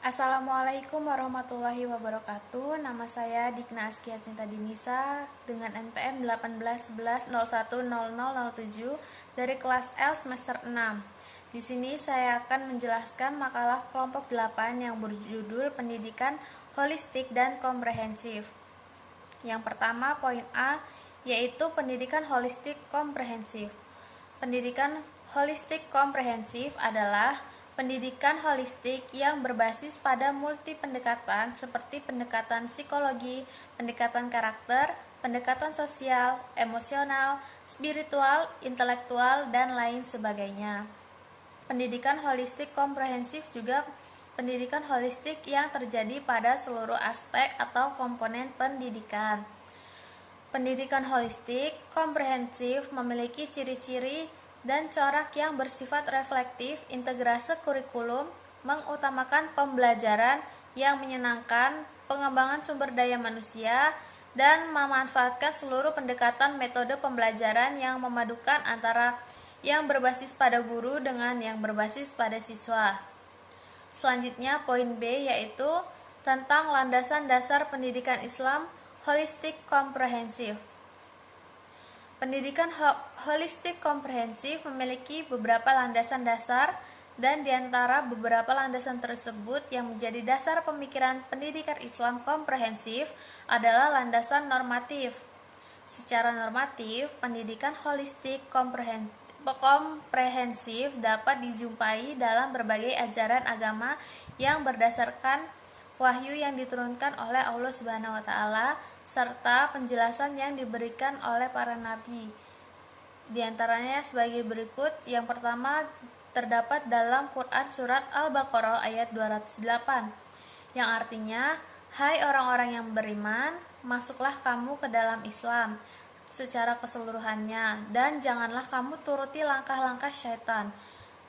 Assalamualaikum warahmatullahi wabarakatuh. Nama saya Dikna Askia Cinta Dinisa dengan NPM 1811010007 dari kelas L semester 6. Di sini saya akan menjelaskan makalah kelompok 8 yang berjudul Pendidikan Holistik dan Komprehensif. Yang pertama, poin A, yaitu pendidikan holistik komprehensif. Pendidikan holistik komprehensif adalah pendidikan holistik yang berbasis pada multi pendekatan seperti pendekatan psikologi, pendekatan karakter, pendekatan sosial, emosional, spiritual, intelektual, dan lain sebagainya. Pendidikan holistik komprehensif juga pendidikan holistik yang terjadi pada seluruh aspek atau komponen pendidikan. Pendidikan holistik komprehensif memiliki ciri-ciri dan corak yang bersifat reflektif, integrasi kurikulum, mengutamakan pembelajaran yang menyenangkan, pengembangan sumber daya manusia, dan memanfaatkan seluruh pendekatan metode pembelajaran yang memadukan antara yang berbasis pada guru dengan yang berbasis pada siswa. Selanjutnya, poin B yaitu tentang landasan dasar pendidikan Islam holistik komprehensif. Pendidikan holistik komprehensif memiliki beberapa landasan dasar, dan diantara beberapa landasan tersebut yang menjadi dasar pemikiran pendidikan Islam komprehensif adalah landasan normatif. Secara normatif, pendidikan holistik komprehensif dapat dijumpai dalam berbagai ajaran agama yang berdasarkan wahyu yang diturunkan oleh Allah Subhanahu wa taala serta penjelasan yang diberikan oleh para nabi. Di antaranya sebagai berikut. Yang pertama, terdapat dalam Quran surat Al-Baqarah ayat 208 yang artinya, "Hai orang-orang yang beriman, masuklah kamu ke dalam Islam secara keseluruhannya, dan janganlah kamu turuti langkah-langkah syaitan.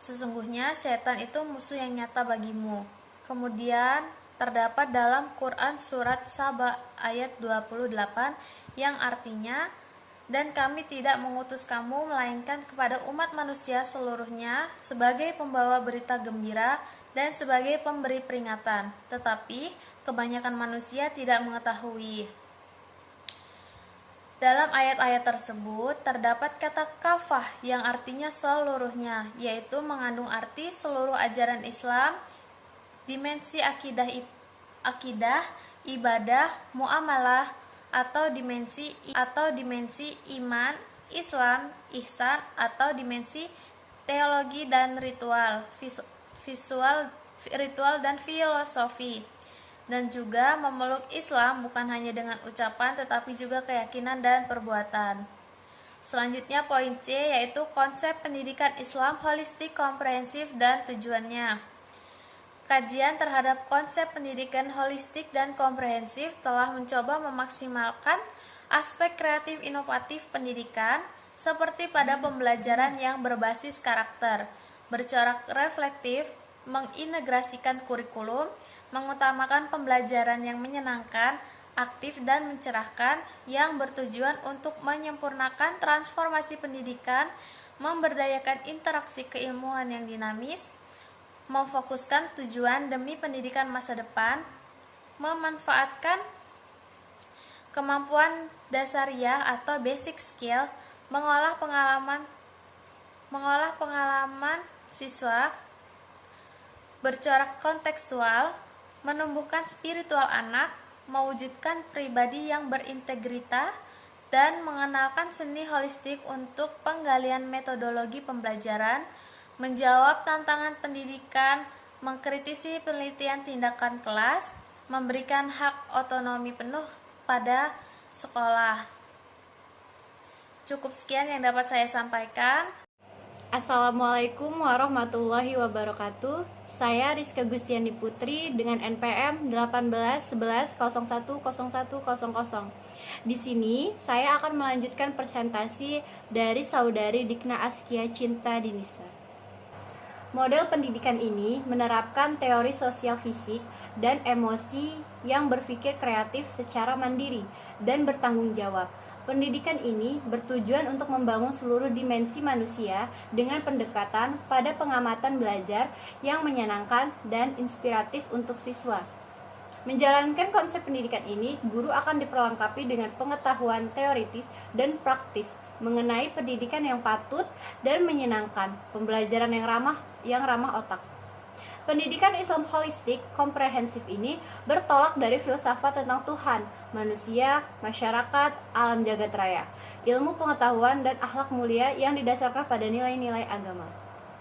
Sesungguhnya syaitan itu musuh yang nyata bagimu." Kemudian terdapat dalam Quran surat Saba ayat 28 yang artinya, "Dan kami tidak mengutus kamu melainkan kepada umat manusia seluruhnya sebagai pembawa berita gembira dan sebagai pemberi peringatan, tetapi kebanyakan manusia tidak mengetahui." Dalam ayat-ayat tersebut terdapat kata kafah yang artinya seluruhnya, yaitu mengandung arti seluruh ajaran Islam, dimensi akidah, ibadah, muamalah, atau dimensi iman, Islam, ihsan, atau dimensi teologi dan ritual dan filosofi, dan juga memeluk Islam bukan hanya dengan ucapan tetapi juga keyakinan dan perbuatan. Selanjutnya poin C yaitu konsep pendidikan Islam holistik komprehensif dan tujuannya. Kajian terhadap konsep pendidikan holistik dan komprehensif telah mencoba memaksimalkan aspek kreatif inovatif pendidikan seperti pada pembelajaran yang berbasis karakter, bercorak reflektif, mengintegrasikan kurikulum, mengutamakan pembelajaran yang menyenangkan, aktif dan mencerahkan, yang bertujuan untuk menyempurnakan transformasi pendidikan, memberdayakan interaksi keilmuan yang dinamis, memfokuskan tujuan demi pendidikan masa depan, memanfaatkan kemampuan dasariah atau basic skill, mengolah pengalaman siswa, bercorak kontekstual, menumbuhkan spiritual anak, mewujudkan pribadi yang berintegritas, dan mengenalkan seni holistik untuk penggalian metodologi pembelajaran, menjawab tantangan pendidikan, mengkritisi penelitian tindakan kelas, memberikan hak otonomi penuh pada sekolah. Cukup sekian yang dapat saya sampaikan. Assalamualaikum warahmatullahi wabarakatuh. Saya Rizka Gustiani Putri dengan NPM 1811010100. Di sini saya akan melanjutkan presentasi dari saudari Dikna Askia Cinta Dinisa. Model pendidikan ini menerapkan teori sosial fisik dan emosi yang berpikir kreatif secara mandiri dan bertanggung jawab Pendidikan ini bertujuan untuk membangun seluruh dimensi manusia dengan pendekatan pada pengamatan belajar yang menyenangkan dan inspiratif untuk siswa. Menjalankan konsep pendidikan ini, guru akan diperlengkapi dengan pengetahuan teoritis dan praktis mengenai pendidikan yang patut dan menyenangkan, pembelajaran yang ramah otak. Pendidikan Islam holistik komprehensif ini bertolak dari filsafat tentang Tuhan, manusia, masyarakat, alam jagat raya, ilmu pengetahuan dan akhlak mulia yang didasarkan pada nilai-nilai agama.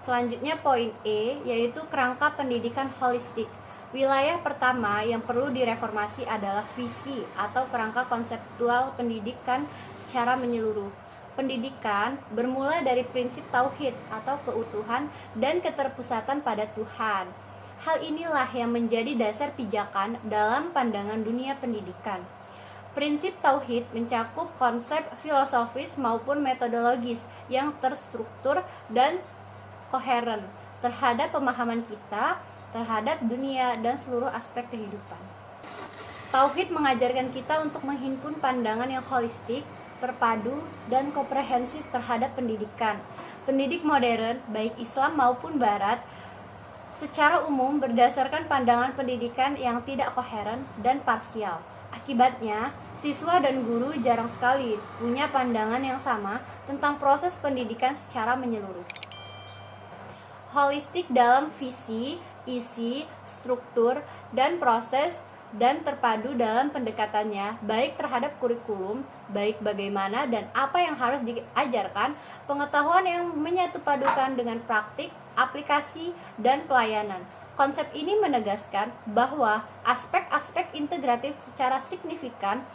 Selanjutnya poin E, yaitu kerangka pendidikan holistik. Wilayah pertama yang perlu direformasi adalah visi atau kerangka konseptual pendidikan secara menyeluruh. Pendidikan bermula dari prinsip tauhid atau keutuhan dan keterpusatan pada Tuhan. Hal inilah yang menjadi dasar pijakan dalam pandangan dunia pendidikan. Prinsip tauhid mencakup konsep filosofis maupun metodologis yang terstruktur dan koheren terhadap pemahaman kita terhadap dunia dan seluruh aspek kehidupan. Tauhid mengajarkan kita untuk menghimpun pandangan yang holistik, terpadu, dan komprehensif terhadap pendidikan. Pendidik modern, baik Islam maupun Barat, secara umum berdasarkan pandangan pendidikan yang tidak koheren dan parsial. Akibatnya, siswa dan guru jarang sekali punya pandangan yang sama tentang proses pendidikan secara menyeluruh. Holistik dalam visi, isi, struktur, dan proses, dan terpadu dalam pendekatannya, baik terhadap kurikulum, baik bagaimana dan apa yang harus diajarkan, pengetahuan yang menyatupadukan dengan praktik, aplikasi, dan pelayanan. Konsep ini menegaskan bahwa aspek-aspek integratif secara signifikan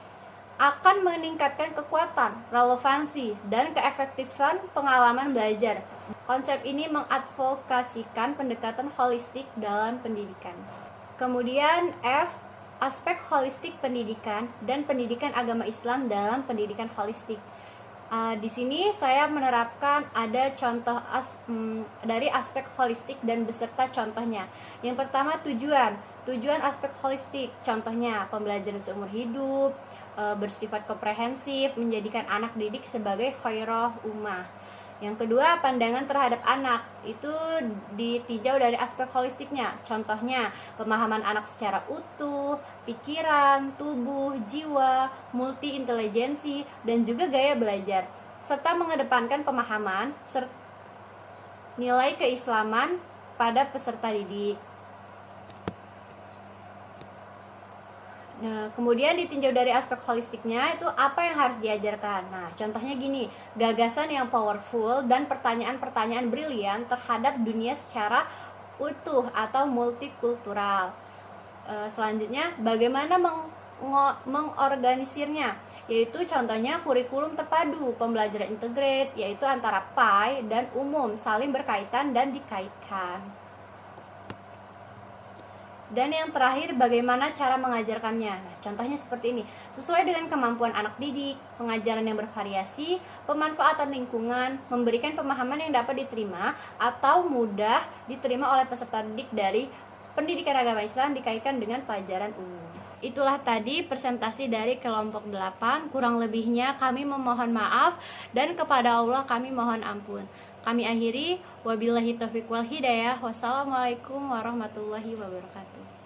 akan meningkatkan kekuatan, relevansi, dan keefektifan pengalaman belajar. Konsep ini mengadvokasikan pendekatan holistik dalam pendidikan. Kemudian F, aspek holistik pendidikan dan pendidikan agama Islam dalam pendidikan holistik. Di sini saya menerapkan ada contoh dari aspek holistik dan beserta contohnya. Yang pertama tujuan aspek holistik, contohnya pembelajaran seumur hidup, bersifat komprehensif, menjadikan anak didik sebagai khairah ummah. Yang kedua, pandangan terhadap anak, itu ditinjau dari aspek holistiknya. Contohnya, pemahaman anak secara utuh, pikiran, tubuh, jiwa, multi-intelijensi, dan juga gaya belajar, serta mengedepankan pemahaman nilai keislaman pada peserta didik. Nah, kemudian ditinjau dari aspek holistiknya itu apa yang harus diajarkan. Nah, contohnya gini, gagasan yang powerful dan pertanyaan-pertanyaan brilian terhadap dunia secara utuh atau multikultural. Selanjutnya, bagaimana mengorganisirnya, yaitu contohnya kurikulum terpadu, pembelajaran integrate, yaitu antara PAI dan umum, saling berkaitan dan dikaitkan. Dan yang terakhir, bagaimana cara mengajarkannya. Nah, contohnya seperti ini, sesuai dengan kemampuan anak didik, pengajaran yang bervariasi, pemanfaatan lingkungan, memberikan pemahaman yang dapat diterima atau mudah diterima oleh peserta didik dari pendidikan agama Islam dikaitkan dengan pelajaran umum. Itulah tadi presentasi dari kelompok 8, kurang lebihnya kami memohon maaf dan kepada Allah kami mohon ampun. Kami akhiri, wabillahi taufiq wal hidayah. Wassalamualaikum warahmatullahi wabarakatuh.